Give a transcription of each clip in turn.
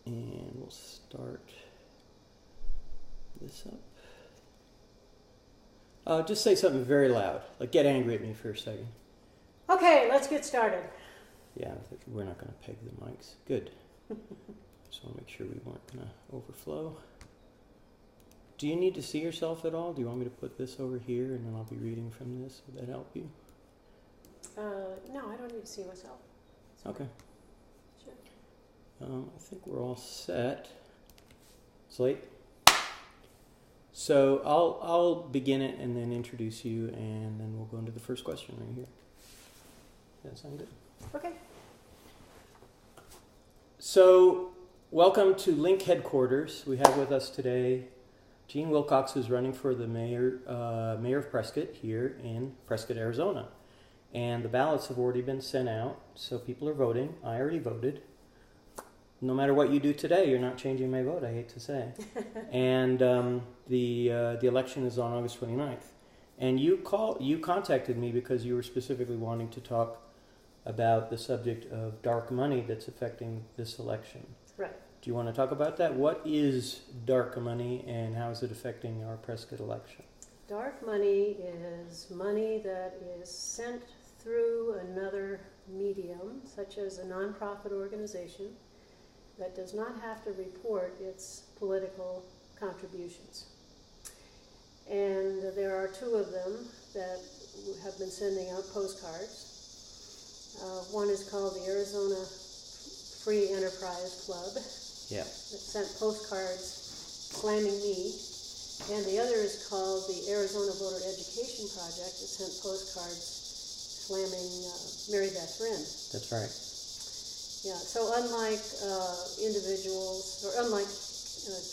And we'll start this up. Just say something very loud, like get angry at me for a second. Okay, let's get started. Yeah, we're not going to peg the mics. Good. Just want to make sure we weren't going to overflow. Do you need to see yourself at all? Do you want me to put this over here and then I'll be reading from this? Would that help you? No, I don't need to see myself. Okay. Sure. I think we're all set. Slate? So I'll begin it and then introduce you, and then we'll go into the first question right here. Does that sound good? Okay. So, welcome to Link headquarters. We have with us today Gene Wilcox, who's running for the mayor of Prescott here in Prescott, Arizona. And the ballots have already been sent out, so people are voting. I already voted. No matter what you do today, you're not changing my vote, I hate to say. And the election is on August 29th. And you contacted me because you were specifically wanting to talk about the subject of dark money that's affecting this election. Right. Do you want to talk about that? What is dark money and how is it affecting our Prescott election? Dark money is money that is sent through another medium, such as a nonprofit organization, that does not have to report its political contributions. And there are two of them that have been sending out postcards. One is called the Arizona Free Enterprise Club. Yeah. That sent postcards slamming me. And the other is called the Arizona Voter Education Project that sent postcards slamming Mary Beth Rinn. That's right. Yeah, so unlike individuals, or unlike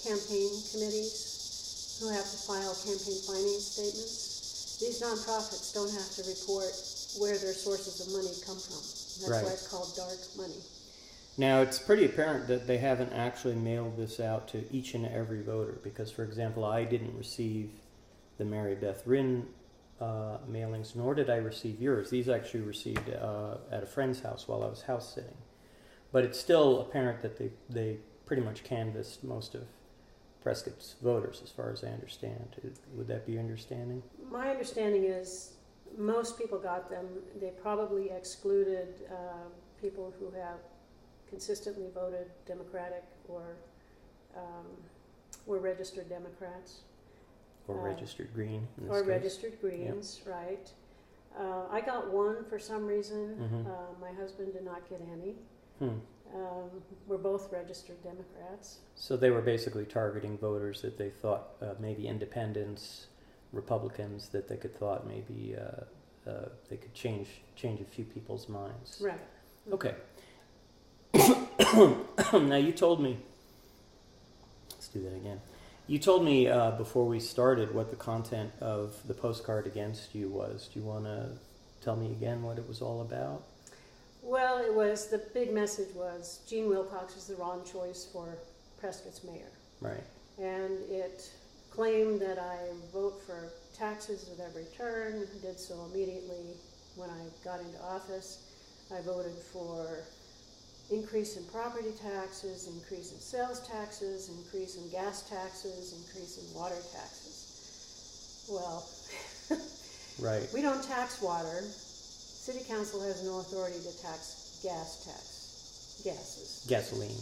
campaign committees who have to file campaign finance statements, these nonprofits don't have to report where their sources of money come from. That's Right. why it's called dark money. Now, it's pretty apparent that they haven't actually mailed this out to each and every voter because, for example, I didn't receive the Mary Beth Rinn mailings, nor did I receive yours. These I actually received at a friend's house while I was house sitting. But it's still apparent that they pretty much canvassed most of Prescott's voters, as far as I understand. Would that be your understanding? My understanding is most people got them. They probably excluded people who have consistently voted Democratic or were registered Democrats. Or registered green in this Or case. registered Greens, yep. Right. I got one for some reason. Mm-hmm. My husband did not get any. Hmm. We're both registered Democrats. So they were basically targeting voters that they thought maybe independents, Republicans, that they could thought maybe they could change a few people's minds. Right. Okay. Now you told me, let's do that again. You told me before we started what the content of the postcard against you was. Do you want to tell me again what it was all about? Well, the big message was Gene Wilcox is the wrong choice for Prescott's mayor. Right. And it claimed that I vote for taxes at every turn. I did so immediately when I got into office. I voted for increase in property taxes, increase in sales taxes, increase in gas taxes, increase in water taxes. Well, right. We don't tax water. City Council has no authority to tax gases. Gasoline,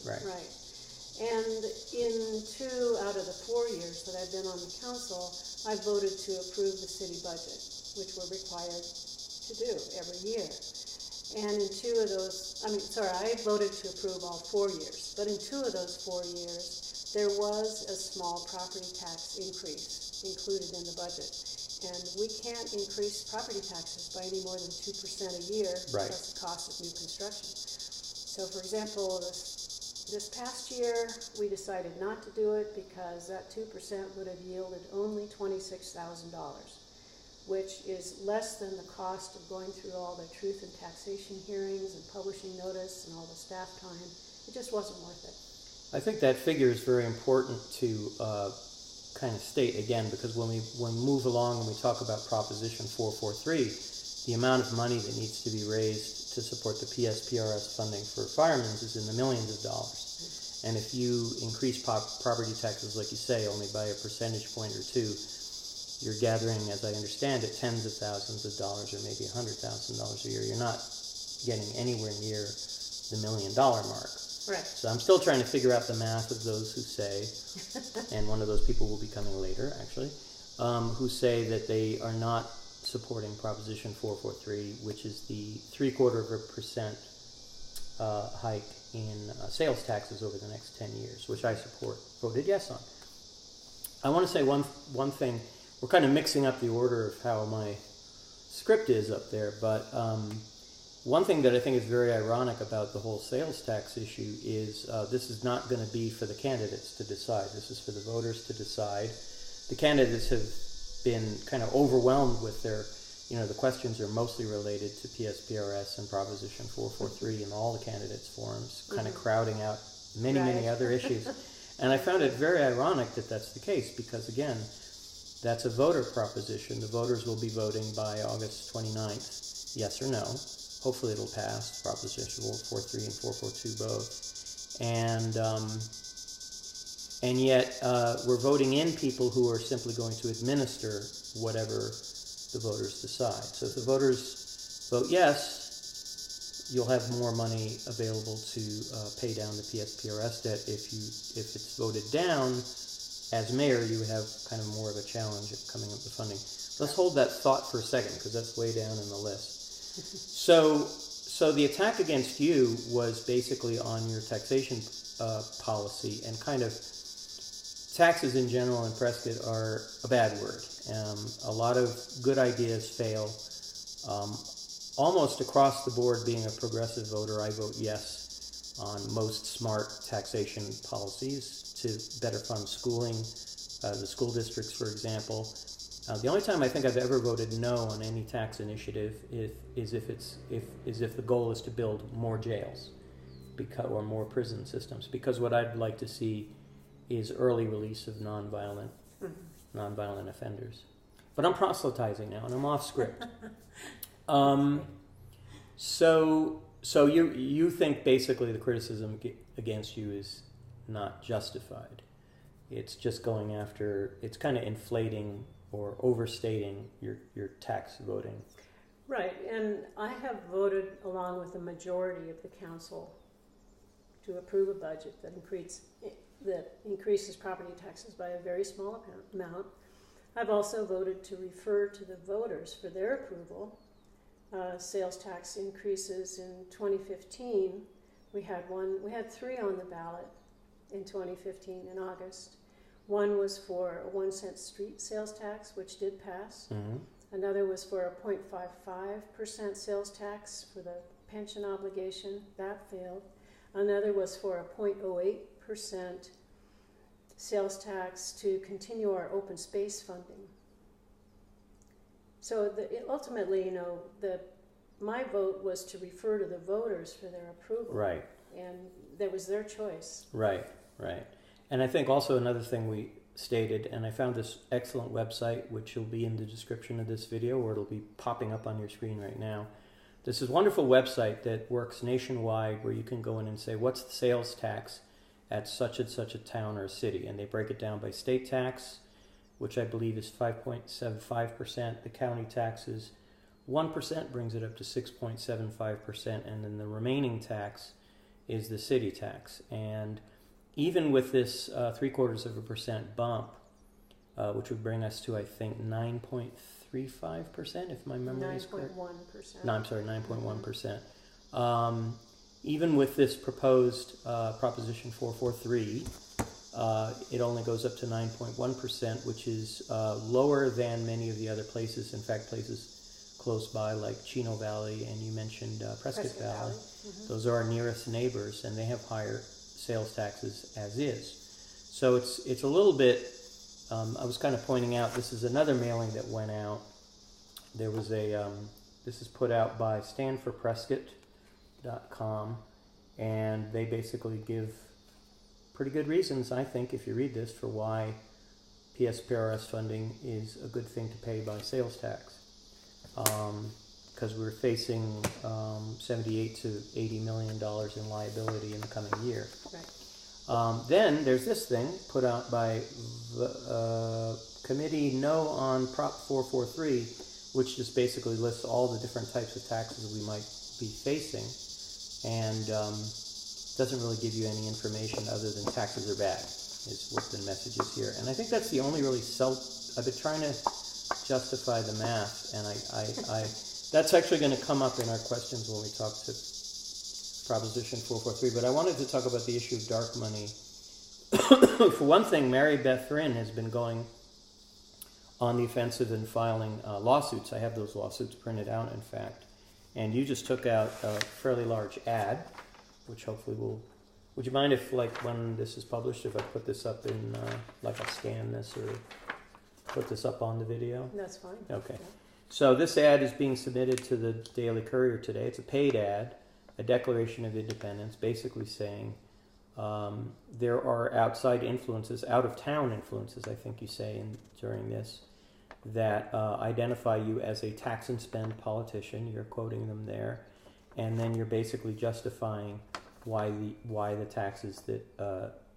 right. And in 2 out of the 4 years that I've been on the council, I voted to approve the city budget, which we're required to do every year. And in 2 of those, I voted to approve all 4 years, but in 2 of those 4 years, there was a small property tax increase included in the budget. And we can't increase property taxes by any more than 2% a year plus the cost of new construction. So, for example, this past year, we decided not to do it because that 2% would have yielded only $26,000, which is less than the cost of going through all the truth and taxation hearings and publishing notice and all the staff time. It just wasn't worth it. I think that figure is very important to kind of state again, because when we move along and we talk about Proposition 443, the amount of money that needs to be raised to support the PSPRS funding for firemen is in the millions of dollars. And if you increase property taxes, like you say, only by a percentage point or two, you're gathering, as I understand it, tens of thousands of dollars or maybe $100,000 a year. You're not getting anywhere near the $1 million mark. Right. So I'm still trying to figure out the math of those who say, and one of those people will be coming later, actually, who say that they are not supporting Proposition 443, which is the 0.75% hike in sales taxes over the next 10 years, which I support, voted yes on. I want to say one thing. We're kind of mixing up the order of how my script is up there, but one thing that I think is very ironic about the whole sales tax issue is this is not going to be for the candidates to decide. This is for the voters to decide. The candidates have been kind of overwhelmed with their, the questions are mostly related to PSPRS and Proposition 443 and all the candidates' forums, kind of crowding out many other issues. And I found it very ironic that that's the case because, again, that's a voter proposition. The voters will be voting by August 29th, yes or no. Hopefully it'll pass, Proposition 443 and 442 both. And yet we're voting in people who are simply going to administer whatever the voters decide. So if the voters vote yes, you'll have more money available to pay down the PSPRS debt. If it's voted down, as mayor, you would have kind of more of a challenge at coming up with funding. Let's hold that thought for a second because that's way down in the list. So the attack against you was basically on your taxation policy, and kind of taxes in general in Prescott are a bad word. A lot of good ideas fail. Almost across the board, being a progressive voter, I vote yes on most smart taxation policies to better fund schooling, the school districts, for example. The only time I think I've ever voted no on any tax initiative is if the goal is to build more jails, or more prison systems. Because what I'd like to see is early release of nonviolent offenders. But I'm proselytizing now, and I'm off script. So you think basically the criticism against you is not justified. It's just going after. It's kind of inflating or overstating your tax voting. Right, and I have voted along with the majority of the council to approve a budget that increases property taxes by a very small amount. I've also voted to refer to the voters for their approval. Sales tax increases in 2015. We had three on the ballot in 2015 in August. One was for a 1 cent street sales tax, which did pass. Mm-hmm. Another was for a 0.55% sales tax for the pension obligation. That failed. Another was for a 0.08% sales tax to continue our open space funding. So ultimately, my vote was to refer to the voters for their approval. Right. And that was their choice. Right. And I think also another thing we stated, and I found this excellent website, which will be in the description of this video, or it'll be popping up on your screen right now. This is a wonderful website that works nationwide where you can go in and say, what's the sales tax at such and such a town or a city? And they break it down by state tax, which I believe is 5.75%. The county taxes 1% brings it up to 6.75%, and then the remaining tax is the city tax. And even with this 0.75% bump, which would bring us to, I think, 9.35%, if my memory is correct. 9.1%. No, I'm sorry, 9.1%. Even with this proposed Proposition 443, it only goes up to 9.1%, which is lower than many of the other places. In fact, places close by like Chino Valley, and you mentioned Prescott Valley. Mm-hmm. Those are our nearest neighbors, and they have higher sales taxes as is. So it's a little bit, I was kind of pointing out, this is another mailing that went out. There was this is put out by StandForPrescott.com, and they basically give pretty good reasons, I think, if you read this, for why PSPRS funding is a good thing to pay by sales tax. Because we're facing $78 to $80 million in liability in the coming year. Right. Then there's this thing put out by the Committee No on Prop 443, which just basically lists all the different types of taxes we might be facing, and doesn't really give you any information other than taxes are bad, is what the message is here. And I think that's the only really I've been trying to justify the math, and I that's actually going to come up in our questions when we talk to Proposition 443, but I wanted to talk about the issue of dark money. For one thing, Mary Beth Rinn has been going on the offensive and filing lawsuits. I have those lawsuits printed out, in fact. And you just took out a fairly large ad, which hopefully will... Would you mind if, like, when this is published, if I put this up in, like, I'll scan this or put this up on the video? That's fine. Okay. Yeah. So this ad is being submitted to the Daily Courier today. It's a paid ad, a declaration of independence, basically saying there are outside influences, out-of-town influences, I think you say during this, that identify you as a tax and spend politician. You're quoting them there, and then you're basically justifying why the taxes that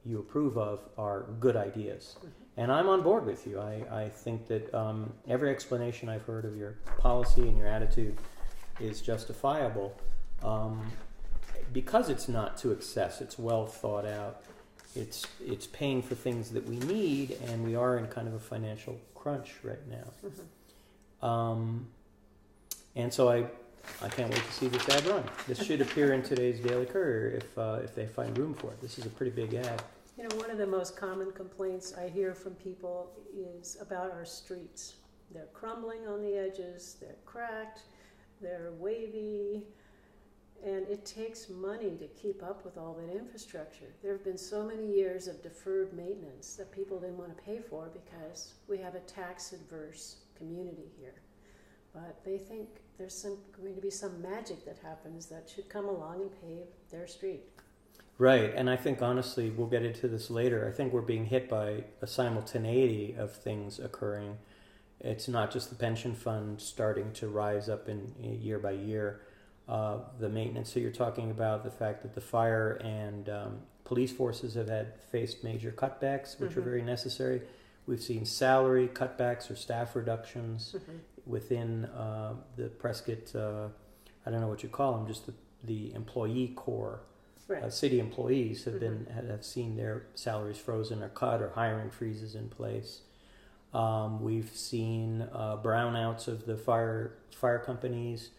you approve of are good ideas. Mm-hmm. And I'm on board with you. I think that every explanation I've heard of your policy and your attitude is justifiable. Because it's not to excess, it's well thought out. It's paying for things that we need, and we are in kind of a financial crunch right now. Mm-hmm. And so I can't wait to see this ad run. This should appear in today's Daily Courier if they find room for it. This is a pretty big ad. You know, one of the most common complaints I hear from people is about our streets. They're crumbling on the edges, they're cracked, they're wavy, and it takes money to keep up with all that infrastructure. There have been so many years of deferred maintenance that people didn't want to pay for because we have a tax-adverse community here. But they think there's going to be some magic that happens that should come along and pave their street. Right, and I think honestly, we'll get into this later, I think we're being hit by a simultaneity of things occurring. It's not just the pension fund starting to rise up in year by year. The maintenance that you're talking about, the fact that the fire and police forces have faced major cutbacks, which mm-hmm. are very necessary. We've seen salary cutbacks or staff reductions mm-hmm. within the Prescott, I don't know what you call them, just the employee corps. Right. City employees have mm-hmm. have seen their salaries frozen or cut, or hiring freezes in place. We've seen brownouts of the fire companies.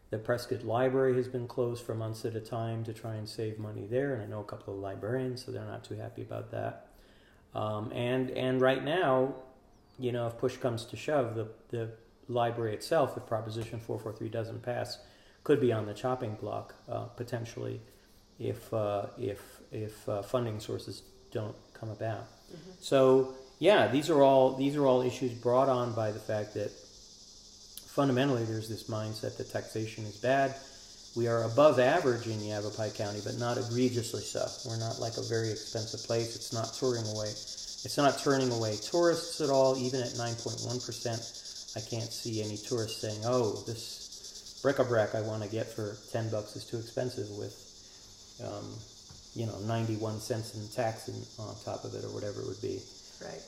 The Prescott Library has been closed for months at a time to try and save money there, and I know a couple of librarians, so they're not too happy about that. And right now, you know, if push comes to shove, the library itself, if Proposition 443 doesn't pass, could be on the chopping block potentially if funding sources don't come about. Mm-hmm. So yeah, these are all issues brought on by the fact that fundamentally there's this mindset that taxation is bad. We are above average in Yavapai County, but not egregiously so. We're not like a very expensive place. It's not turning away tourists at all. Even at 9.1%, I can't see any tourists saying, "Oh, this bric-a-brac I want to get for $10 is too expensive," with 91 cents in tax on top of it, or whatever it would be. Right.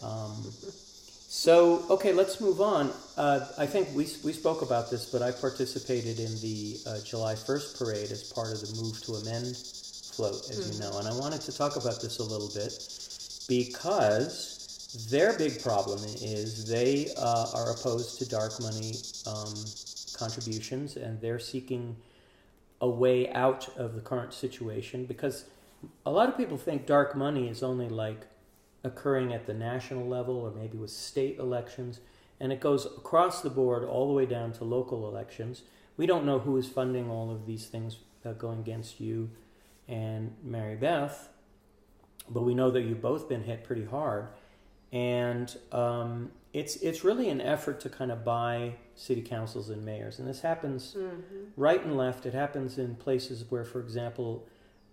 So, okay, let's move on. I think we spoke about this, but I participated in the July 1st parade as part of the Move to Amend float, as you know. And I wanted to talk about this a little bit because their big problem is they are opposed to dark money contributions, and they're seeking a way out of the current situation, because a lot of people think dark money is only like occurring at the national level or maybe with state elections, and it goes across the board all the way down to local elections. We don't know who is funding all of these things going against you and Mary Beth, but we know that you've both been hit pretty hard, and it's really an effort to kind of buy city councils and mayors, and this happens mm-hmm. right and left. It happens in places where, for example,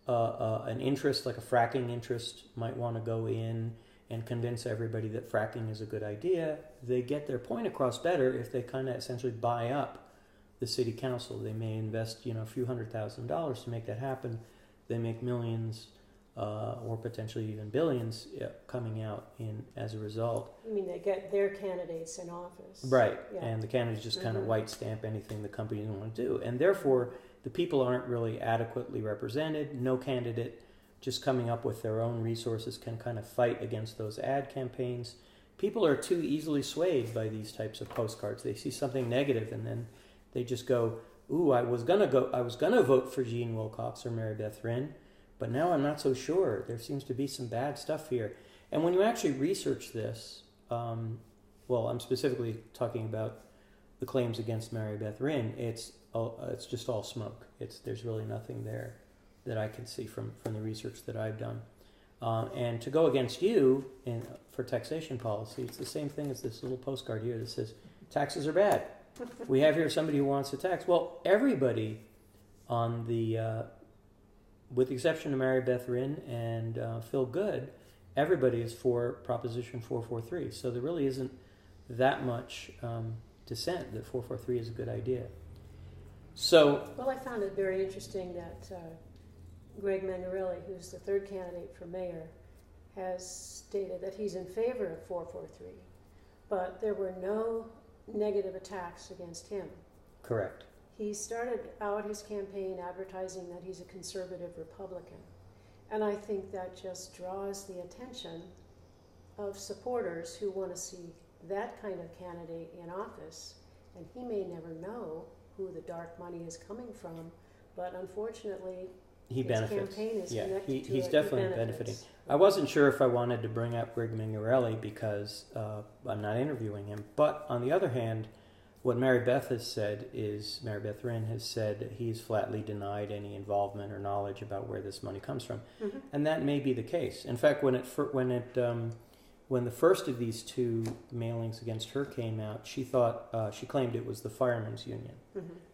an interest like a fracking interest might want to go in and convince everybody that fracking is a good idea. They get their point across better if they kind of essentially buy up the city council. They may invest, a few $100,000 to make that happen. They make millions or potentially even billions coming out as a result. I mean, they get their candidates in office. Right, yeah. and the candidates just kind of white stamp anything the company doesn't want to do. And therefore, the people aren't really adequately represented. No candidate just coming up with their own resources can kind of fight against those ad campaigns. People are too easily swayed by these types of postcards. They see something negative and then they just go, ooh, I was gonna vote for Jean Wilcox or Mary Beth Rinn, but now I'm not so sure. There seems to be some bad stuff here. And when you actually research this, well, I'm specifically talking about the claims against Mary Beth Rinn, it's just all smoke. There's really nothing there that I can see from the research that I've done. And to go against you for taxation policy, it's the same thing as this little postcard here that says, taxes are bad. We have here somebody who wants to tax. Well, everybody on with the exception of Mary Beth Rinn and Phil Good, everybody is for Proposition 443. So there really isn't that much dissent that 443 is a good idea. So, well, I found it very interesting that Greg Mangarelli, who's the third candidate for mayor, has stated that he's in favor of 443, but there were no negative attacks against him. Correct. He started out his campaign advertising that he's a conservative Republican, and I think that just draws the attention of supporters who want to see that kind of candidate in office, and he may never know who the dark money is coming from, but unfortunately he benefits. Campaign is connected to he's it. definitely He benefiting. I wasn't sure if I wanted to bring up Greg Mangarelli because I'm not interviewing him, but on the other hand, what Mary Beth Rinn has said that he's flatly denied any involvement or knowledge about where this money comes from, and that may be the case. In fact, when the first of these two mailings against her came out, she claimed it was the Firemen's Union,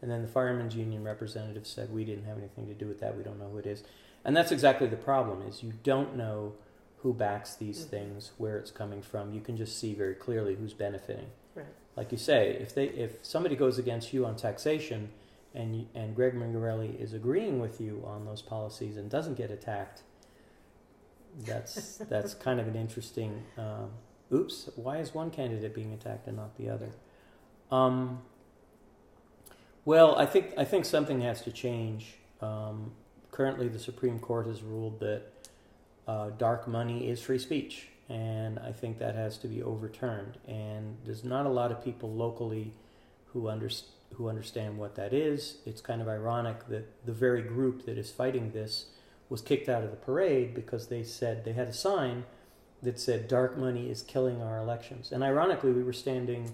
and then the Firemen's Union representative said, "We didn't have anything to do with that. We don't know who it is," and that's exactly the problem: is you don't know who backs these things, where it's coming from. You can just see very clearly who's benefiting. Right. Like you say, if somebody goes against you on taxation, and Greg Mangarelli is agreeing with you on those policies and doesn't get attacked, that's kind of an interesting. Oops, why is one candidate being attacked and not the other? Well, I think something has to change. Currently, the Supreme Court has ruled that dark money is free speech, and I think that has to be overturned. And there's not a lot of people locally who understand what that is. It's kind of ironic that the very group that is fighting this was kicked out of the parade because they said they had a sign that said dark money is killing our elections. And ironically, we were standing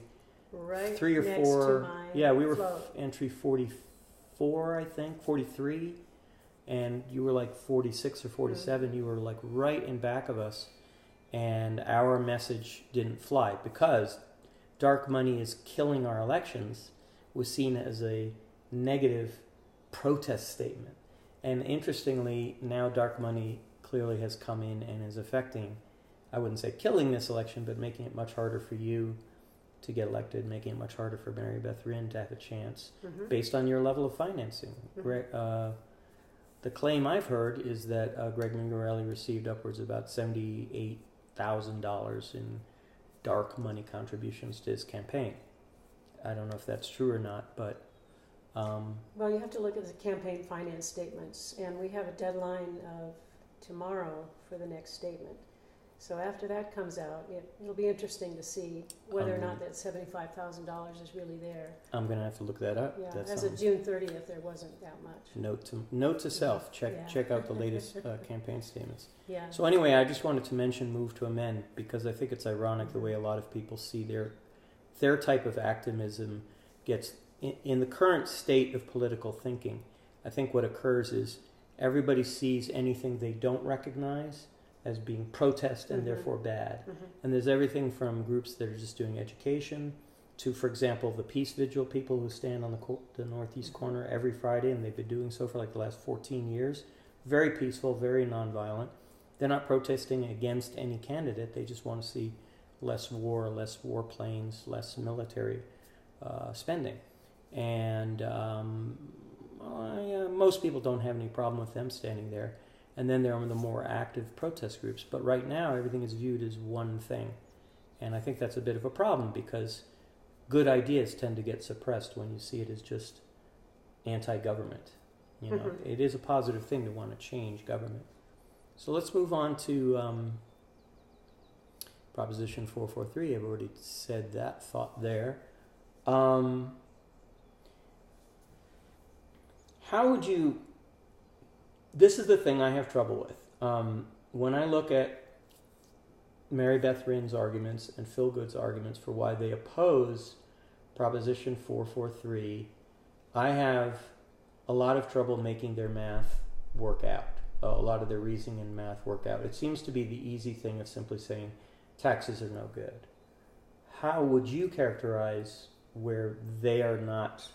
right 3 or next 4. To my yeah, we were float. Entry 44, I think, 43, and you were like 46 or 47. You were like right in back of us, and our message didn't fly because dark money is killing our elections was seen as a negative protest statement. And interestingly, now dark money clearly has come in and is affecting, I wouldn't say killing this election, but making it much harder for you to get elected, making it much harder for Mary Beth Rinn to have a chance based on your level of financing. The claim I've heard is that Greg Mangarelli received upwards of about $78,000 in dark money contributions to his campaign. I don't know if that's true or not, but well, you have to look at the campaign finance statements, and we have a deadline of tomorrow for the next statement. So after that comes out, it'll be interesting to see whether or not that $75,000 is really there. I'm going to have to look that up. Yeah, as of June 30th, there wasn't that much. Note to self, check out the latest campaign statements. Yeah. So anyway, I just wanted to mention move to amend because I think it's ironic the way a lot of people see their type of activism gets in the current state of political thinking. I think what occurs is everybody sees anything they don't recognize as being protest and therefore bad. And there's everything from groups that are just doing education to, for example, the Peace Vigil people who stand on the northeast corner every Friday, and they've been doing so for like the last 14 years. Very peaceful, very nonviolent. They're not protesting against any candidate. They just want to see less warplanes, less military spending. And most people don't have any problem with them standing there. and then there are the more active protest groups. But right now, everything is viewed as one thing. And I think that's a bit of a problem because good ideas tend to get suppressed when you see it as just anti-government. You know, it is a positive thing to want to change government. So let's move on to Proposition 443. I've already said that thought there. How would you... This is the thing I have trouble with. When I look at Mary Beth Rinn's arguments and Phil Good's arguments for why they oppose Proposition 443, I have a lot of trouble making their math work out, a lot of their reasoning and math work out. It seems to be the easy thing of simply saying taxes are no good. How would you characterize where they are not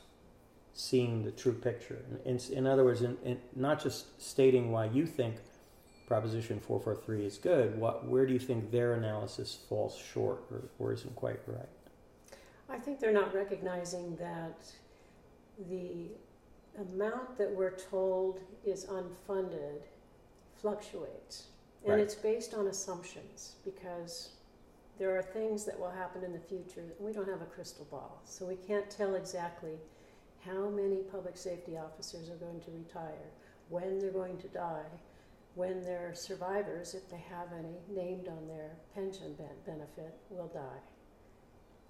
seeing the true picture? In other words, in not just stating why you think Proposition 443 is good, where do you think their analysis falls short or isn't quite right? I think they're not recognizing that the amount that we're told is unfunded fluctuates. And Right. it's based on assumptions because there are things that will happen in the future. We don't have a crystal ball, so we can't tell exactly how many public safety officers are going to retire, when they're going to die, when their survivors, if they have any named on their pension benefit, will die.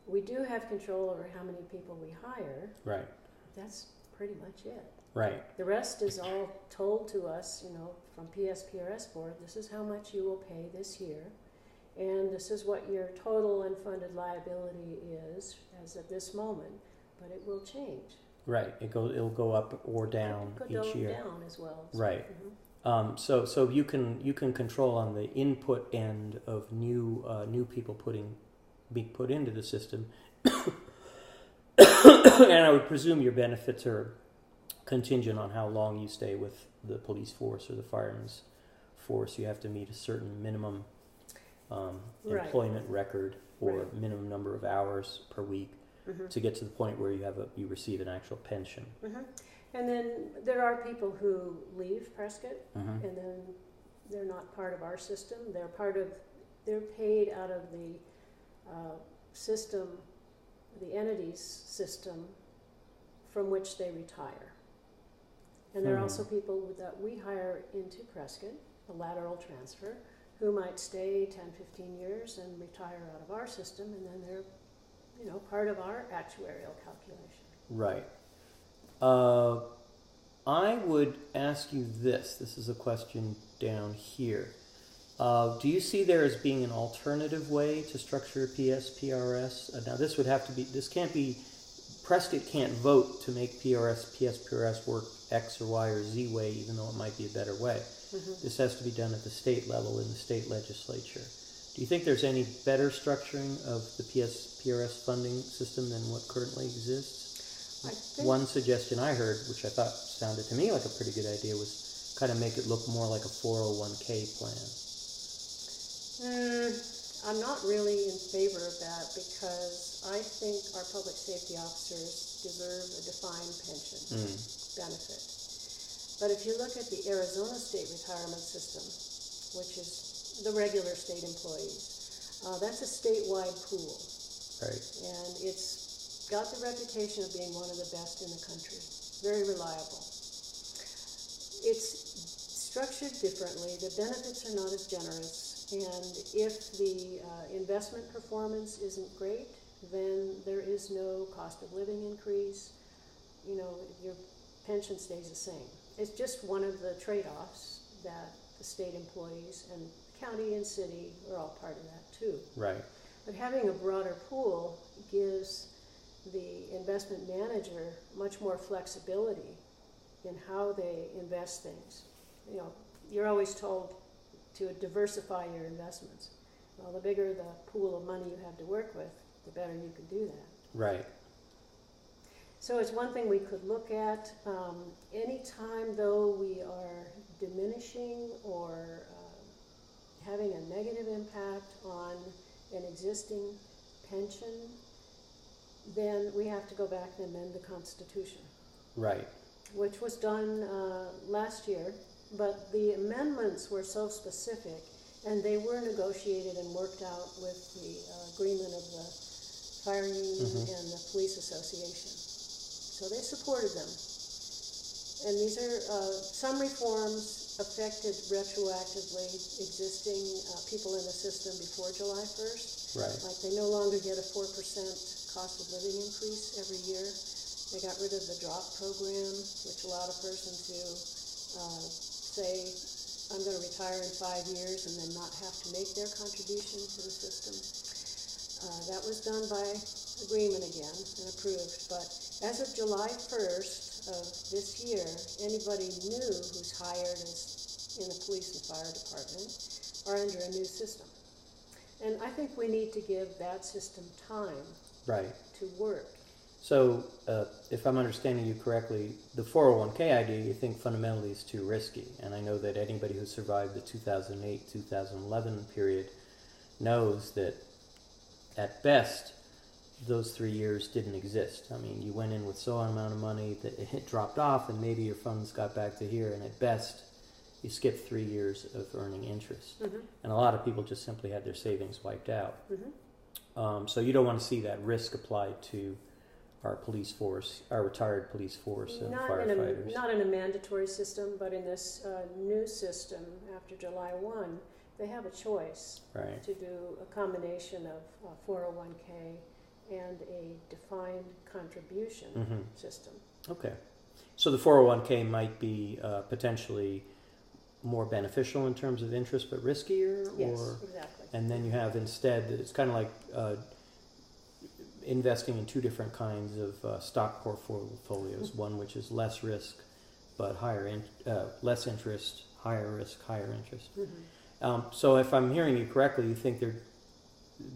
We do have control over how many people we hire. Right. That's pretty much it. Right. The rest is all told to us, from PSPRS board, this is how much you will pay this year, and this is what your total unfunded liability is as of this moment, but it will change. Right. It'll go up or down It could each go year. down as well. Right. So you can control on the input end of new people being put into the system, and I would presume your benefits are contingent on how long you stay with the police force or the fireman's force. You have to meet a certain minimum employment record or minimum number of hours per week to get to the point where you receive an actual pension. And then there are people who leave Prescott and then they're not part of our system. They're paid out of the system, the entity's system from which they retire. And there are also people that we hire into Prescott, a lateral transfer, who might stay 10, 15 years and retire out of our system, and then they're, part of our actuarial calculation. Right. I would ask you this. This is a question down here. Do you see there as being an alternative way to structure PSPRS? Now, this can't be, Prescott can't vote to make PSPRS work X or Y or Z way, even though it might be a better way. This has to be done at the state level in the state legislature. Do you think there's any better structuring of the PSPRS funding system than what currently exists? One suggestion I heard, which I thought sounded to me like a pretty good idea, was kind of make it look more like a 401k plan. I'm not really in favor of that because I think our public safety officers deserve a defined pension benefit. But if you look at the Arizona state retirement system, which is the regular state employees, that's a statewide pool. Right. And it's got the reputation of being one of the best in the country. Very reliable. It's structured differently. The benefits are not as generous. And if the investment performance isn't great, then there is no cost of living increase. Your pension stays the same. It's just one of the trade-offs that the state employees and county and city are all part of that too. Right. But having a broader pool gives the investment manager much more flexibility in how they invest things. You're always told to diversify your investments. Well, the bigger the pool of money you have to work with, the better you can do that. Right. So it's one thing we could look at. Anytime, though, we are diminishing or having a negative impact on an existing pension, then we have to go back and amend the Constitution. Right. Which was done last year. But the amendments were so specific, and they were negotiated and worked out with the agreement of the fire union and the police association. So they supported them. And these are some reforms affected retroactively existing people in the system before July 1st. Right. Like they no longer get a 4% cost of living increase every year. They got rid of the drop program, which allowed a person to say, I'm going to retire in 5 years and then not have to make their contribution to the system. That was done by agreement again and approved. But as of July 1st of this year, anybody new who's hired as in the police and fire department are under a new system. And I think we need to give that system time to work. So, if I'm understanding you correctly, the 401k idea you think fundamentally is too risky. And I know that anybody who survived the 2008-2011 period knows that at best those 3 years didn't exist. I mean, you went in with so amount of money that it dropped off and maybe your funds got back to here, and at best you skipped 3 years of earning interest. And a lot of people just simply had their savings wiped out. So you don't want to see that risk applied to our police force, our retired police force and firefighters. Not in a mandatory system, but in this new system after July 1, they have a choice to do a combination of 401k and a defined contribution system. Okay. So the 401k might be potentially more beneficial in terms of interest but riskier? Yes, exactly. And then you have instead, it's kind of like investing in two different kinds of stock portfolios, one which is less risk but less interest, higher risk, higher interest. So if I'm hearing you correctly, you think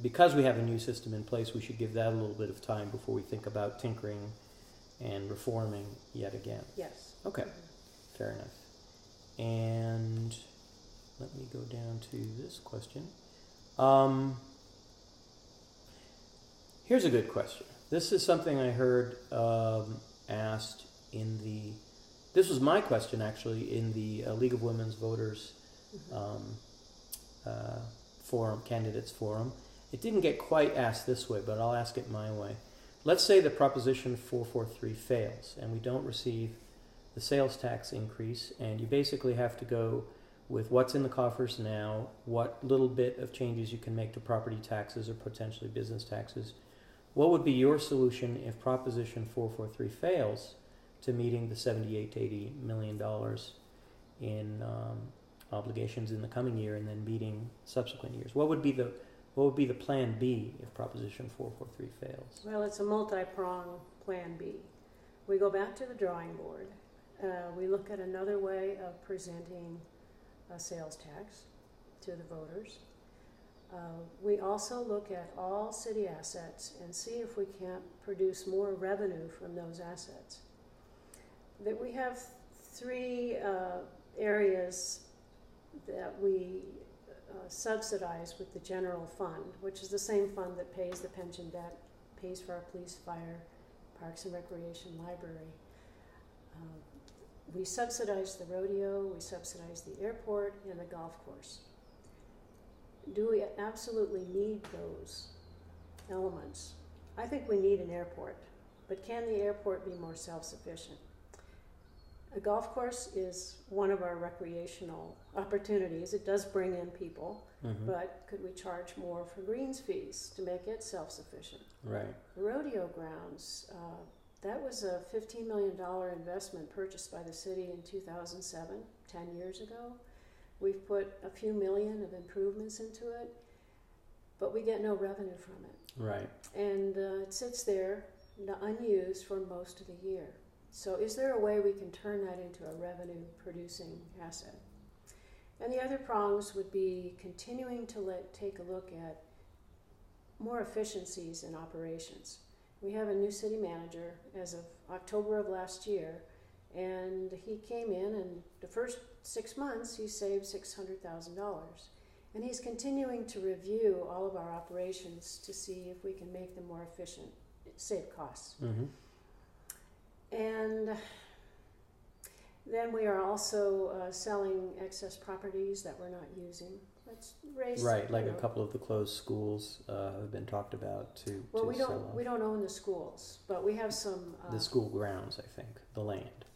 because we have a new system in place, we should give that a little bit of time before we think about tinkering and reforming yet again. Yes. Okay, fair enough. And let me go down to this question. Here's a good question. This is something I heard asked this was my question actually in the League of Women's Voters forum, candidates forum. It didn't get quite asked this way, but I'll ask it my way. Let's say the Proposition 443 fails and we don't receive the sales tax increase, and you basically have to go with what's in the coffers now, what little bit of changes you can make to property taxes or potentially business taxes. What would be your solution if Proposition 443 fails to meeting the $78 to $80 million in obligations in the coming year and then meeting subsequent years? What would be the plan B if Proposition 443 fails? Well, it's a multi-pronged plan B. We go back to the drawing board. We look at another way of presenting a sales tax to the voters. We also look at all city assets and see if we can't produce more revenue from those assets. That we have three areas that we subsidize with the general fund, which is the same fund that pays the pension debt, pays for our police, fire, parks and recreation, library. We subsidize the rodeo, we subsidize the airport and the golf course. Do we absolutely need those elements? I think we need an airport, but can the airport be more self-sufficient? A golf course is one of our recreational opportunities. It does bring in people, but could we charge more for greens fees to make it self-sufficient? Right. The rodeo grounds, that was a $15 million investment purchased by the city in 2007, 10 years ago. We've put a few million of improvements into it, but we get no revenue from it. Right. And it sits there unused for most of the year. So is there a way we can turn that into a revenue-producing asset? And the other prongs would be continuing to take a look at more efficiencies in operations. We have a new city manager as of October of last year, and he came in and the first 6 months he saved $600,000. And he's continuing to review all of our operations to see if we can make them more efficient, save costs. And Then we are also selling excess properties that we're not using. Let's raise right, like a couple of the closed schools have been talked about to well, we sell don't off. we don't own the schools, but we have some. The school grounds, I think, the land.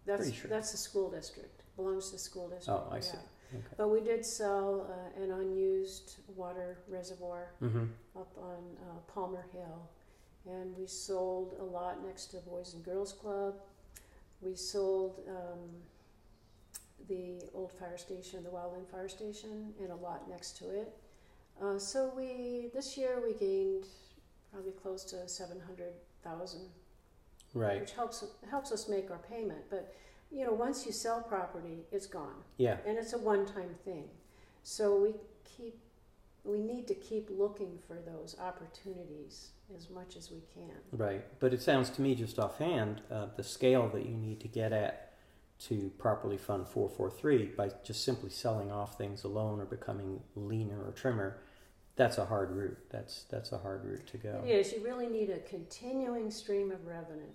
That's Pretty sure. that's the school district. Belongs to the school district. Oh, I see. Okay. But we did sell an unused water reservoir Mm-hmm. up on Palmer Hill, and we sold a lot next to Boys and Girls Club. We sold the old fire station, the Wildland Fire Station, and a lot next to it. So this year we gained probably close to $700,000, Right. which helps us make our payment. But once you sell property, it's gone. Yeah. And it's a one-time thing. So we need to keep looking for those opportunities as much as we can. Right. But it sounds to me, just offhand, the scale that you need to get at to properly fund 443 by just simply selling off things alone or becoming leaner or trimmer, that's a hard route. That's a hard route to go. It is. You really need a continuing stream of revenue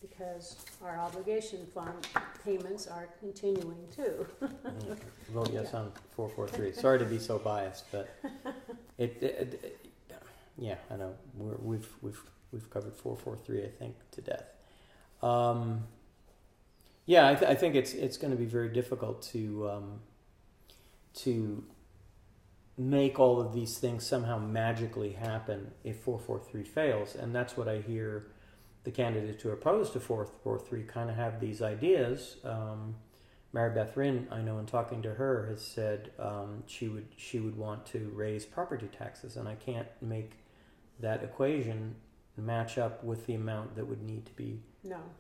because our obligation fund payments are continuing too. Vote yes on 443. Sorry to be so biased, but yeah, I know we've covered 443, I think, to death. Yeah, I think it's going to be very difficult to make all of these things somehow magically happen if 443 fails, and that's what I hear the candidates who are opposed to 443 kind of have these ideas. Mary Beth Rinn, I know in talking to her, has said she would want to raise property taxes, and I can't make that equation match up with the amount that would need to be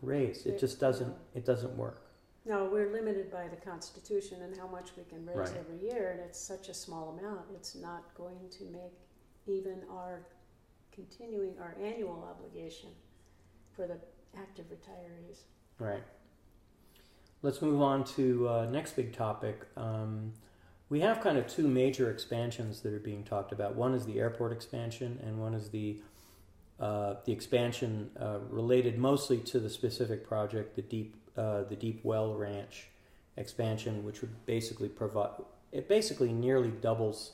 raised. It just doesn't. It doesn't work. No, we're limited by the Constitution and how much we can raise Right. every year, and it's such a small amount. It's not going to make even our annual obligation for the active retirees. Right. Let's move on to next big topic. We have kind of two major expansions that are being talked about. One is the airport expansion, and one is the expansion related mostly to the specific project, the Deep Well Ranch expansion, which would basically nearly doubles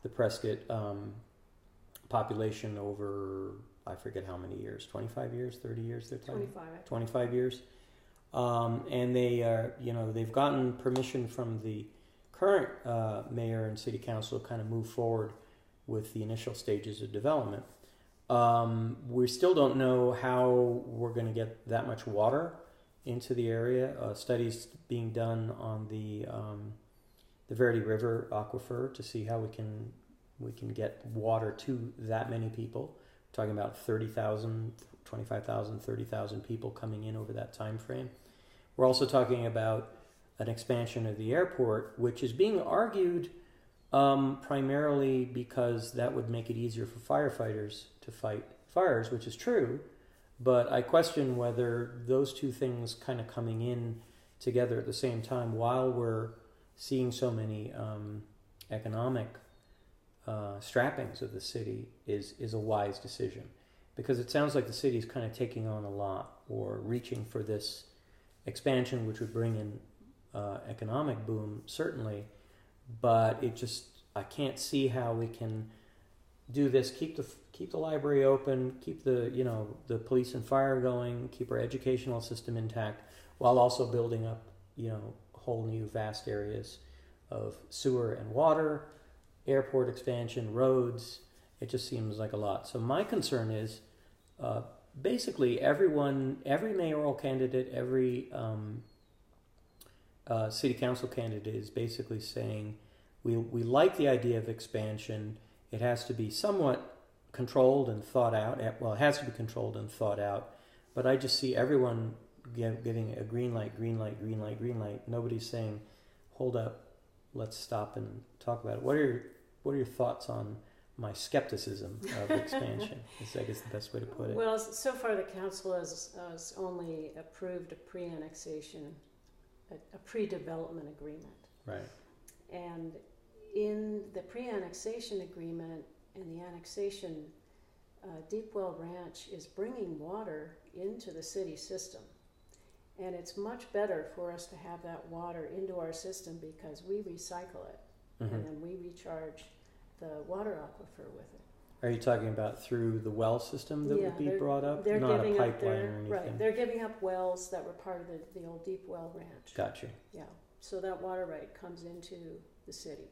the Prescott population over, I forget how many years, 25 years, 30 years they're talking? 25 years. And they've gotten permission from the current mayor and city council to kind of move forward with the initial stages of development. We still don't know how we're going to get that much water into the area. Studies being done on the Verity River aquifer to see how we can get water to that many people. We're talking about 30,000, 25,000, 30,000 people coming in over that time frame. We're also talking about an expansion of the airport, which is being argued primarily because that would make it easier for firefighters to fight fires, which is true, but I question whether those two things kind of coming in together at the same time while we're seeing so many economic strappings of the city is a wise decision, because it sounds like the city is kind of taking on a lot or reaching for this expansion, which would bring in economic boom, certainly, but I can't see how we can do this, keep the library open, keep the police and fire going, keep our educational system intact, while also building up whole new vast areas of sewer and water, airport expansion, roads. It just seems like a lot. So my concern is basically every mayoral candidate, every city council candidate is basically saying we like the idea of expansion. It has to be somewhat controlled and thought out. Well, it has to be controlled and thought out. But I just see everyone giving a green light, green light, green light, green light. Nobody's saying, hold up, let's stop and talk about it. What are your thoughts on my skepticism of expansion? Is I guess the best way to put it. Well, so far the council has only approved a pre-annexation, a pre-development agreement. Right. And in the pre-annexation agreement and the annexation, Deep Well Ranch is bringing water into the city system. And it's much better for us to have that water into our system because we recycle it, and then we recharge the water aquifer with it. Are you talking about through the well system that would be brought up? They're not giving a pipeline or anything? Right, they're giving up wells that were part of the old Deep Well Ranch. Gotcha. Yeah, so that water right comes into the city.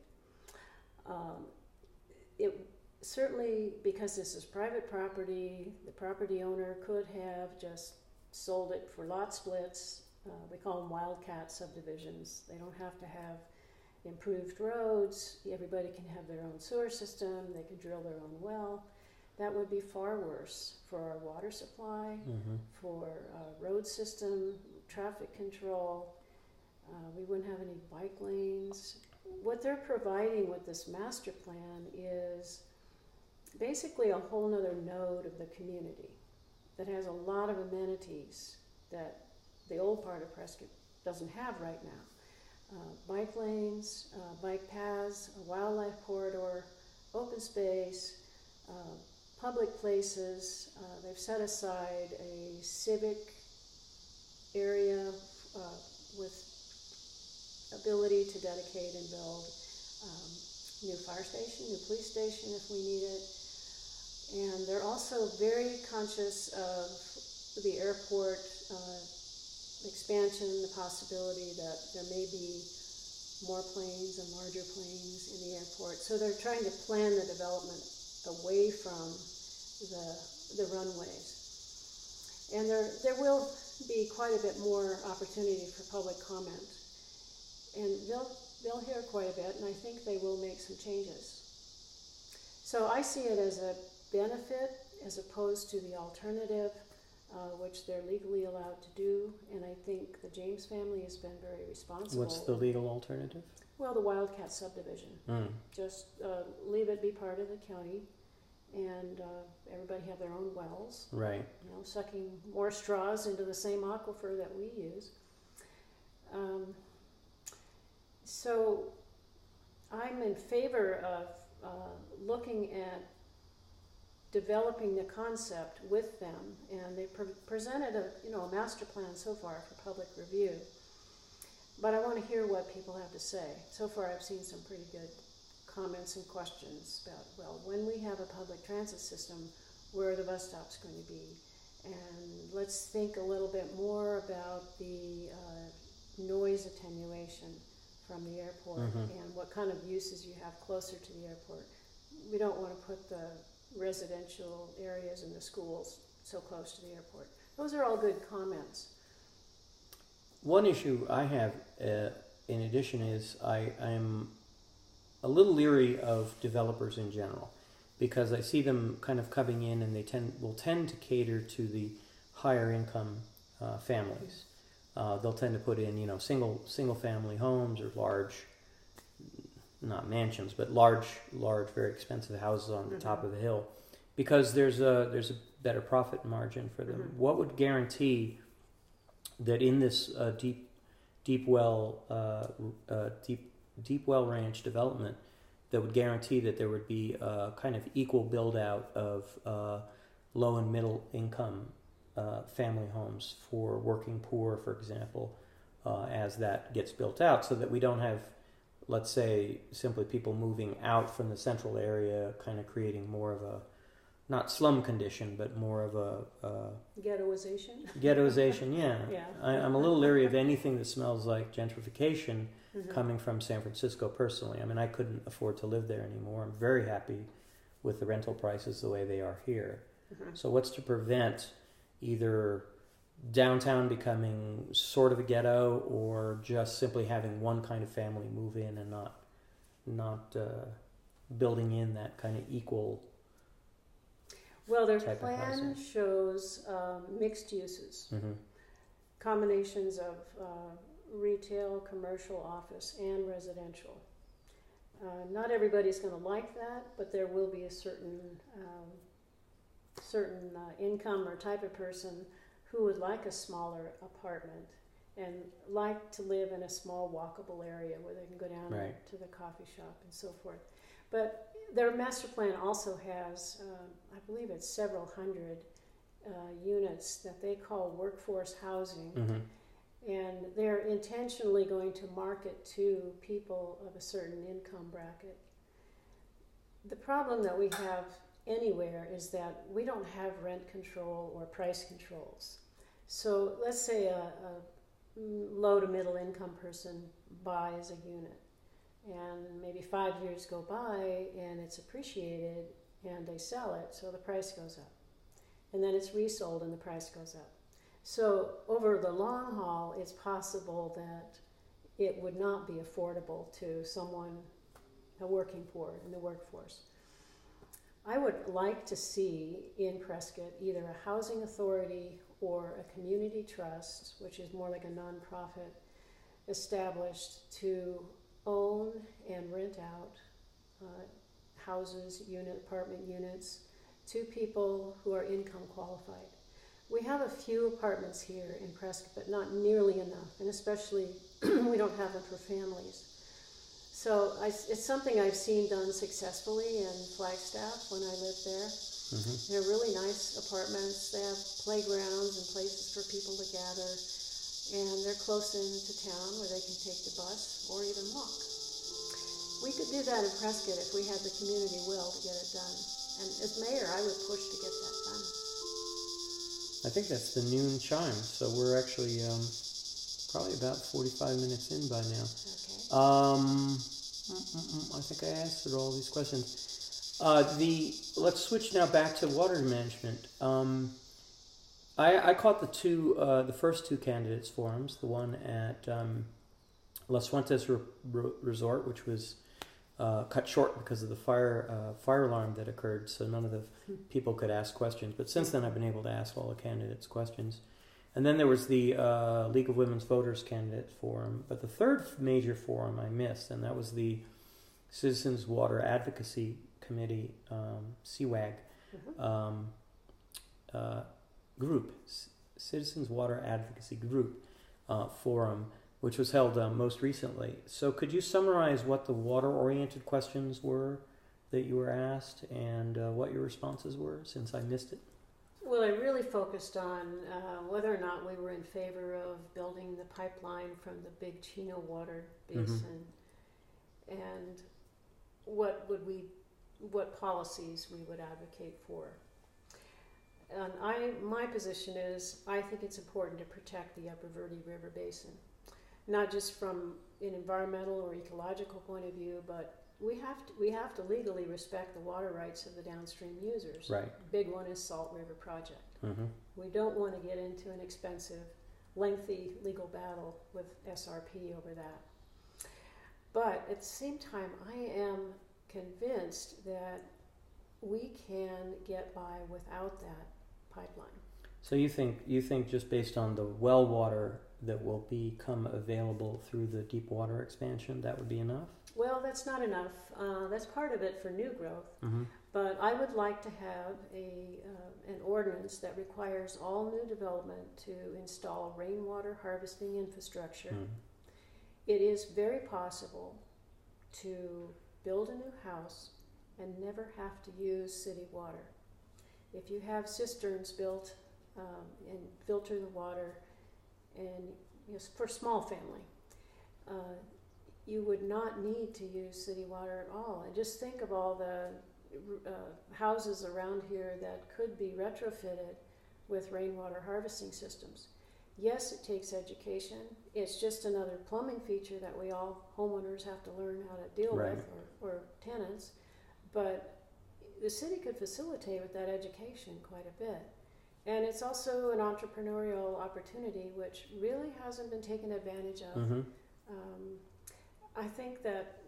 It certainly, because this is private property, the property owner could have just sold it for lot splits. We call them wildcat subdivisions. They don't have to have improved roads. Everybody can have their own sewer system. They can drill their own well. That would be far worse for our water supply, for road system, traffic control. We wouldn't have any bike lanes. What they're providing with this master plan is basically a whole nother node of the community that has a lot of amenities that the old part of Prescott doesn't have right now. Bike lanes, bike paths, a wildlife corridor, open space, public places. They've set aside a civic area with ability to dedicate and build new fire station, new police station if we need it. And they're also very conscious of the airport expansion, the possibility that there may be more planes and larger planes in the airport. So they're trying to plan the development away from the runways. And there will be quite a bit more opportunity for public comment. And they'll hear quite a bit, and I think they will make some changes. So I see it as a benefit as opposed to the alternative, which they're legally allowed to do, and I think the James family has been very responsible. What's the legal alternative? Well, the wildcat subdivision. Just leave it be part of the county, and everybody have their own wells. Right. You know, sucking more straws into the same aquifer that we use. So I'm in favor of looking at developing the concept with them, and they presented a master plan so far for public review. But I want to hear what people have to say. So far I've seen some pretty good comments and questions about, well, when we have a public transit system, where are the bus stops going to be? And let's think a little bit more about the noise attenuation from the airport and what kind of uses you have closer to the airport. We don't want to put the residential areas and the schools so close to the airport. Those are all good comments. One issue I have, in addition, is I'm a little leery of developers in general, because I see them kind of coming in and they will tend to cater to the higher income families. They'll tend to put in single family homes or large, not mansions, but large, very expensive houses on the top of the hill, because there's a better profit margin for them. What would guarantee that in this deep well ranch development, that would guarantee that there would be a kind of equal build out of low and middle income family homes for working poor, for example, as that gets built out, so that we don't have, let's say, simply people moving out from the central area, kind of creating more of a, not slum condition, but more of a ghettoization. Ghettoization, yeah. I'm a little leery of anything that smells like gentrification coming from San Francisco personally. I mean, I couldn't afford to live there anymore. I'm very happy with the rental prices the way they are here. So what's to prevent either downtown becoming sort of a ghetto, or just simply having one kind of family move in and not building in that kind of equal? Well, their plan shows mixed uses, combinations of retail, commercial, office, and residential. Not everybody's going to like that, but there will be a certain income or type of person who would like a smaller apartment and like to live in a small walkable area where they can go down to the coffee shop and so forth. But their master plan also has, I believe it's several hundred units that they call workforce housing. And they're intentionally going to market to people of a certain income bracket. The problem that we have anywhere is that we don't have rent control or price controls. So let's say a low to middle income person buys a unit, and maybe 5 years go by and it's appreciated and they sell it, so the price goes up. And then it's resold and the price goes up. So over the long haul, it's possible that it would not be affordable to someone working poor in the workforce. I would like to see in Prescott either a housing authority or a community trust, which is more like a nonprofit, established to own and rent out houses, apartment units to people who are income qualified. We have a few apartments here in Prescott, but not nearly enough, and especially we don't have them for families. So it's something I've seen done successfully in Flagstaff when I lived there. Mm-hmm. They're really nice apartments. They have playgrounds and places for people to gather, and they're close into town where they can take the bus or even walk. We could do that in Prescott if we had the community will to get it done. And as mayor, I would push to get that done. I think that's the noon chime, so we're actually probably about 45 minutes in by now. Okay. I think I answered all these questions. Let's switch now back to water management. I caught the first two candidates forums, the one at Las Fuentes Resort, which was cut short because of the fire alarm that occurred, so none of the people could ask questions. But since then, I've been able to ask all the candidates questions. And then there was the League of Women's Voters Candidate Forum. But the third major forum I missed, and that was the Citizens Water Advocacy Committee, CWAG, group, Citizens Water Advocacy Group Forum, which was held most recently. So could you summarize what the water-oriented questions were that you were asked and what your responses were, since I missed it? Well, I really focused on whether or not we were in favor of building the pipeline from the Big Chino water basin, and what policies we would advocate for. And my position is, I think it's important to protect the Upper Verde River Basin, not just from an environmental or ecological point of view, but we have to legally respect the water rights of the downstream users. Right. Big one is Salt River Project. Mm-hmm. We don't want to get into an expensive, lengthy legal battle with SRP over that. But at the same time, I am convinced that we can get by without that pipeline. So you think just based on the well water that will become available through the deep water expansion, that would be enough? Well, that's not enough. That's part of it for new growth. Mm-hmm. But I would like to have an ordinance that requires all new development to install rainwater harvesting infrastructure. Mm. It is very possible to build a new house and never have to use city water. If you have cisterns built and filter the water, and for small family, you would not need to use city water at all. And just think of all the houses around here that could be retrofitted with rainwater harvesting systems. Yes, it takes education. It's just another plumbing feature that we all homeowners have to learn how to deal Right. with, or tenants. But the city could facilitate with that education quite a bit. And it's also an entrepreneurial opportunity which really hasn't been taken advantage of. Mm-hmm. I think that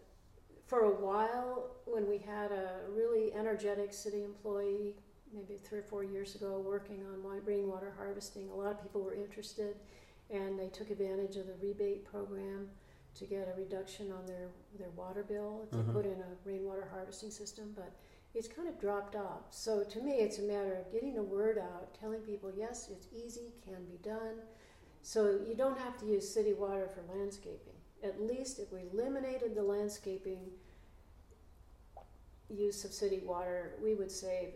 for a while, when we had a really energetic city employee, maybe 3 or 4 years ago, working on rainwater harvesting, a lot of people were interested, and they took advantage of the rebate program to get a reduction on their water bill if they put in a rainwater harvesting system, but it's kind of dropped off. So to me, it's a matter of getting the word out, telling people, yes, it's easy, can be done. So you don't have to use city water for landscaping. At least if we eliminated the landscaping use of city water, we would save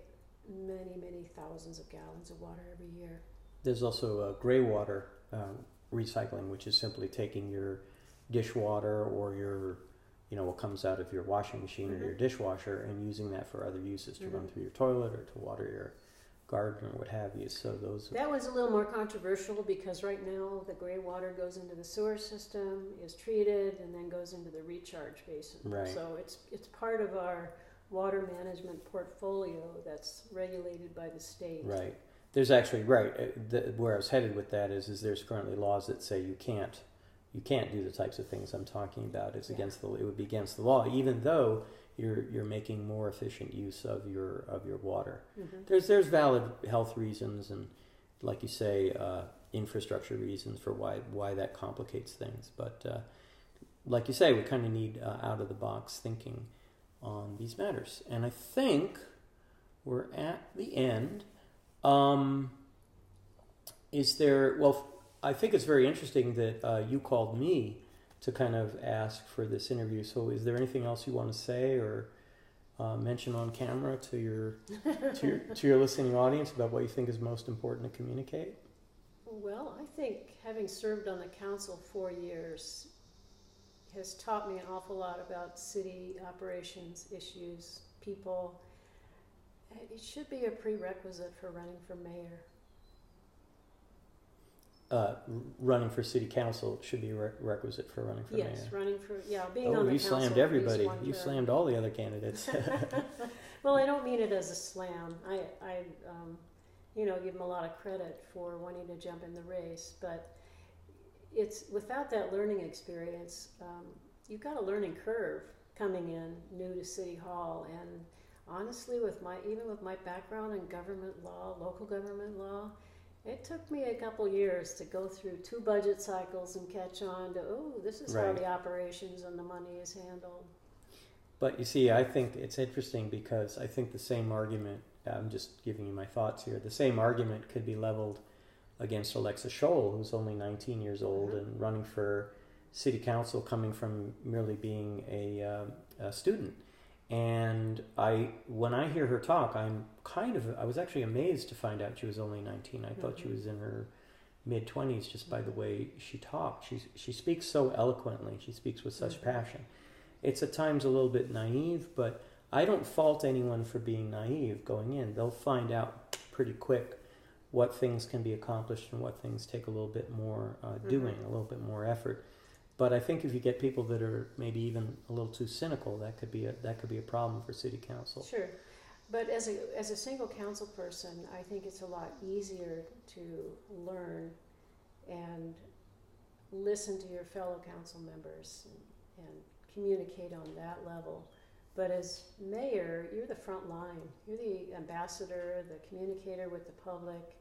many, many thousands of gallons of water every year. There's also gray water recycling, which is simply taking your dishwater or your, what comes out of your washing machine or your dishwasher and using that for other uses, to run through your toilet or to water your garden or what have you. So that was a little more controversial because right now the gray water goes into the sewer system, is treated, and then goes into the recharge basin. Right. So it's part of our water management portfolio that's regulated by the state. Right. There's actually, where I was headed with that is there's currently laws that say you can't do the types of things I'm talking about. It would be against the law, even though you're making more efficient use of your water. There's valid health reasons and, like you say, infrastructure reasons for why that complicates things. But like you say, we kind of need out of the box thinking on these matters. And I think we're at the end. I think it's very interesting that you called me to kind of ask for this interview. So is there anything else you want to say or mention on camera to your listening audience about what you think is most important to communicate? Well, I think having served on the council 4 years has taught me an awful lot about city operations, issues, people. It should be a prerequisite for running for mayor. Running for city council should be a requisite for running for mayor. Yes, running for, being on the council. You slammed everybody. You slammed all the other candidates. Well, I don't mean it as a slam. I give them a lot of credit for wanting to jump in the race, but it's without that learning experience, you've got a learning curve coming in new to City Hall. And honestly, even with my background in government law, local government law, it took me a couple years to go through 2 budget cycles and catch on to, this is how the operations and the money is handled. But you see, I think it's interesting because I think the same argument, I'm just giving you my thoughts here, the same argument could be leveled against Alexa Scholl, who's only 19 years old and running for city council, coming from merely being a student. And when I hear her talk, I was actually amazed to find out she was only 19. I thought she was in her mid-20s just by the way she talked. She speaks so eloquently. She speaks with such passion. It's at times a little bit naive, but I don't fault anyone for being naive going in. They'll find out pretty quick what things can be accomplished and what things take a little bit more doing, a little bit more effort. But I think if you get people that are maybe even a little too cynical, that could be a problem for city council. Sure, but as a single council person, I think it's a lot easier to learn and listen to your fellow council members and communicate on that level. But as mayor, you're the front line. You're the ambassador, the communicator with the public.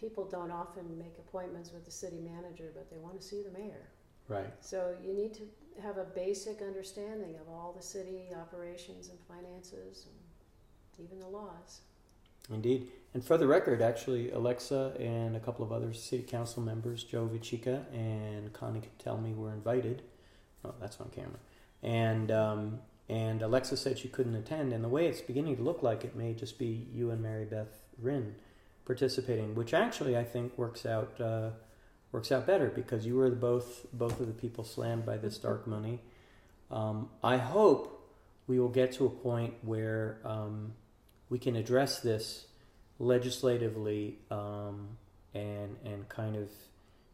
People don't often make appointments with the city manager, but they want to see the mayor. Right. So you need to have a basic understanding of all the city operations and finances and even the laws. Indeed. And for the record, actually, Alexa and a couple of other city council members, Joe Vichica and Connie Telmy, were invited. Oh, that's on camera. And Alexa said she couldn't attend. And the way it's beginning to look like, it may just be you and Mary Beth Rinn participating, which actually I think works out better because you were both of the people slammed by this dark money. I hope we will get to a point where we can address this legislatively and kind of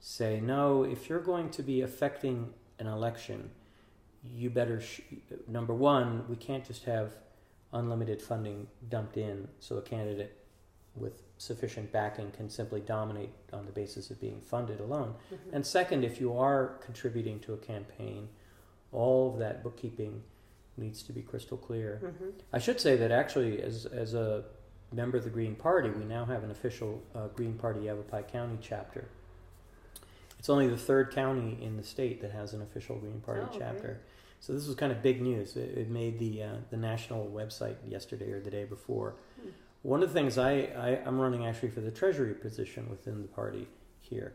say, no, if you're going to be affecting an election, you better, number one, we can't just have unlimited funding dumped in so a candidate with sufficient backing can simply dominate on the basis of being funded alone. And second, if you are contributing to a campaign, all of that bookkeeping needs to be crystal clear. I should say that actually as a member of the Green Party, we now have an official Green Party Yavapai County chapter. It's only the 3rd county in the state that has an official Green Party chapter. Okay. So this was kind of big news. It made the national website yesterday or the day before. One of the things I'm running actually for the treasury position within the party here,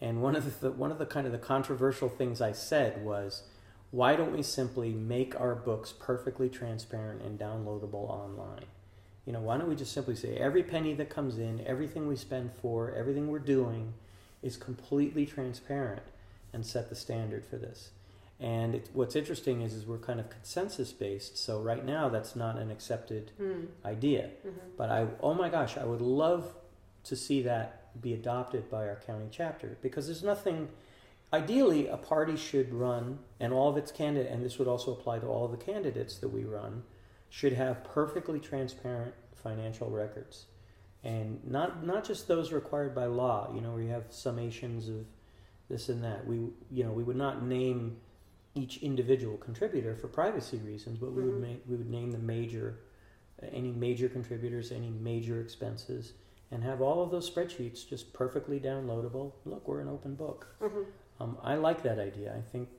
and one of the kind of the controversial things I said was, why don't we simply make our books perfectly transparent and downloadable online? Why don't we just simply say every penny that comes in, everything we spend for, everything we're doing, is completely transparent and set the standard for this. And what's interesting is we're kind of consensus based. So right now that's not an accepted idea. But oh my gosh, I would love to see that be adopted by our county chapter, because there's nothing. Ideally, a party should run, and all of its candidates, and this would also apply to all of the candidates that we run, should have perfectly transparent financial records, and not just those required by law. Where you have summations of this and that. We would not name each individual contributor for privacy reasons, but we would name any major contributors, any major expenses, and have all of those spreadsheets just perfectly downloadable. Look, we're an open book. I like that idea.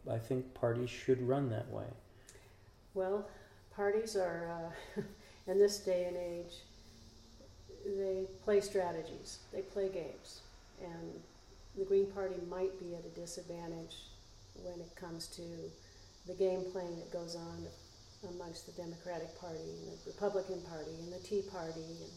I think parties should run that way. Well, parties are in this day and age, they play strategies, they play games, and the Green Party might be at a disadvantage when it comes to the game playing that goes on amongst the Democratic Party and the Republican Party and the Tea Party and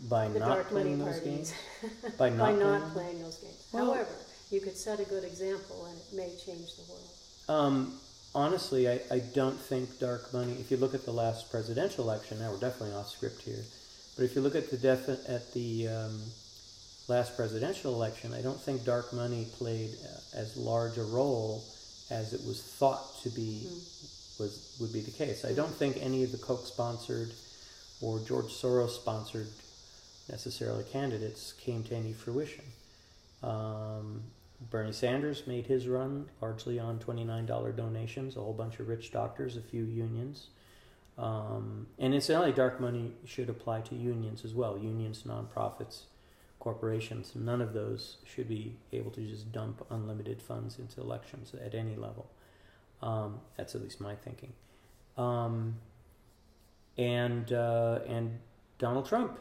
by the not dark money playing those parties. games? By not playing those games. Well, however, you could set a good example and it may change the world. Honestly, I don't think dark money, if you look at the last presidential election, now we're definitely off script here, but if you look at the last presidential election, I don't think dark money played as large a role as it was thought to be would be the case. I don't think any of the Koch-sponsored or George Soros-sponsored necessarily candidates came to any fruition. Bernie Sanders made his run largely on $29 donations, a whole bunch of rich doctors, a few unions. And incidentally, dark money should apply to unions as well. Unions, nonprofits, corporations, none of those should be able to just dump unlimited funds into elections at any level. That's at least my thinking. And Donald Trump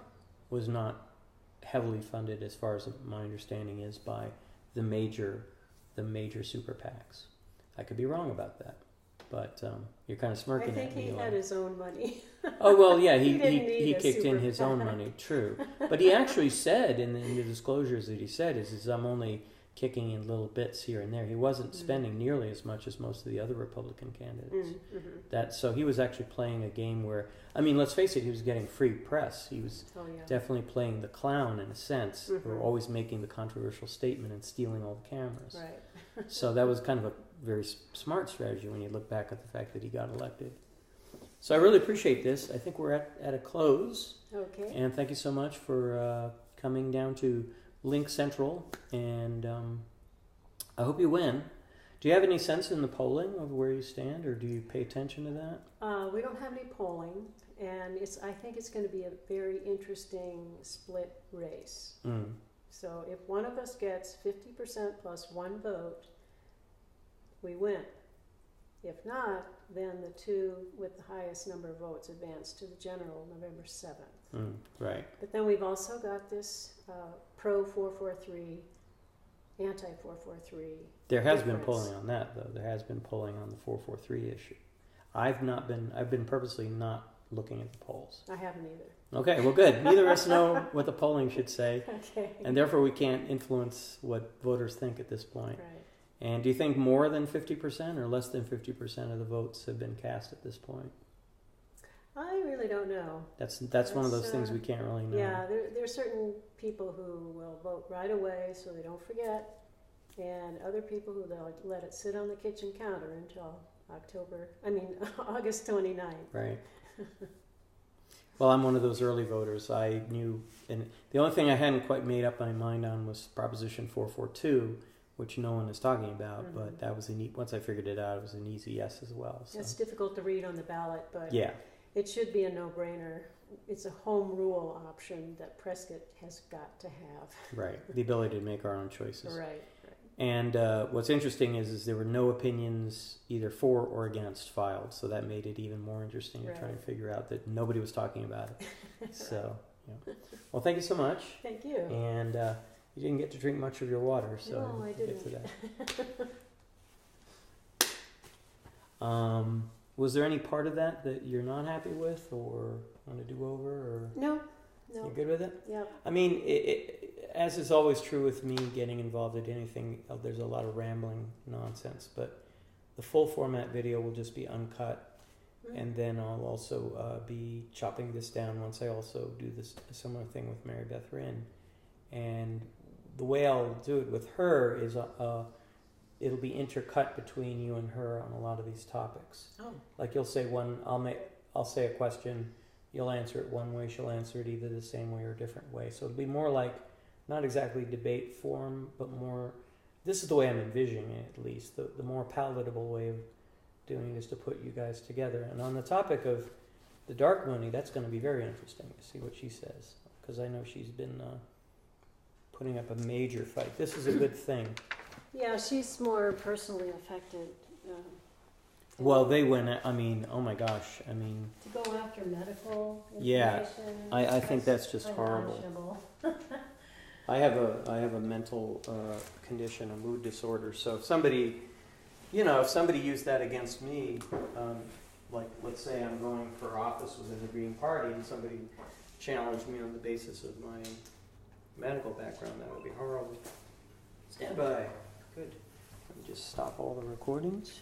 was not heavily funded, as far as my understanding is, by the major super PACs. I could be wrong about that, but you're kind of smirking at me. I think he had his own money. Oh well, yeah, he kicked in super his PAC. own money. True, but he actually said in the disclosures that he said is I'm only kicking in little bits here and there. He wasn't spending nearly as much as most of the other Republican candidates. So he was actually playing a game where, I mean, let's face it, he was getting free press. He was definitely playing the clown in a sense, or always making the controversial statement and stealing all the cameras. Right. So that was kind of a very smart strategy when you look back at the fact that he got elected. So I really appreciate this. I think we're at a close. Okay. And thank you so much for coming down to Link Central, and I hope you win. Do you have any sense in the polling of where you stand, or do you pay attention to that? We don't have any polling, and I think it's going to be a very interesting split race. So if one of us gets 50% plus one vote, we win. If not, then the two with the highest number of votes advance to the general November 7th. Right. But then we've also got this pro-443, anti-443. There has been polling on that, though. There has been polling on the 443 issue. I've been purposely not looking at the polls. I haven't either. Okay, well good. Neither of us know what the polling should say. Okay. And therefore we can't influence what voters think at this point. Right. And do you think more than 50% or less than 50% of the votes have been cast at this point? I really don't know. That's one of those things we can't really know. Yeah, there are certain people who will vote right away so they don't forget, and other people who they'll let it sit on the kitchen counter until August 29th. Right. Well, I'm one of those early voters. I knew, and the only thing I hadn't quite made up my mind on was Proposition 442, which no one is talking about, but that was once I figured it out, it was an easy yes as well. So. It's difficult to read on the ballot, but yeah. It should be a no-brainer. It's a home rule option that Prescott has got to have. Right, the ability to make our own choices. Right. And what's interesting is there were no opinions either for or against filed, so that made it even more interesting to try and figure out that nobody was talking about it. So, well, thank you so much. Thank you. And you didn't get to drink much of your water, so no, I didn't. Get to that. Was there any part of that you're not happy with or want to do over? Or? No, No. You good with it? Yeah. I mean, as is always true with me getting involved in anything, there's a lot of rambling nonsense, but the full format video will just be uncut. And then I'll also be chopping this down once I also do this a similar thing with Mary Beth Rinn. And the way I'll do it with her is it'll be intercut between you and her on a lot of these topics. Oh. Like you'll say one, I'll say a question, you'll answer it one way, she'll answer it either the same way or a different way. So it'll be more like, not exactly debate form, but more, this is the way I'm envisioning it at least, the more palatable way of doing is to put you guys together. And on the topic of the dark money, that's going to be very interesting to see what she says, because I know she's been putting up a major fight. This is a good thing. Yeah, she's more personally affected. Well, they went, I mean, oh my gosh, I mean... To go after medical information. Yeah, I think that's just horrible. I have a mental condition, a mood disorder, so if somebody... if somebody used that against me, like let's say I'm going for office within the Green Party and somebody challenged me on the basis of my medical background, that would be horrible. Stand by. Good. Let me just stop all the recordings.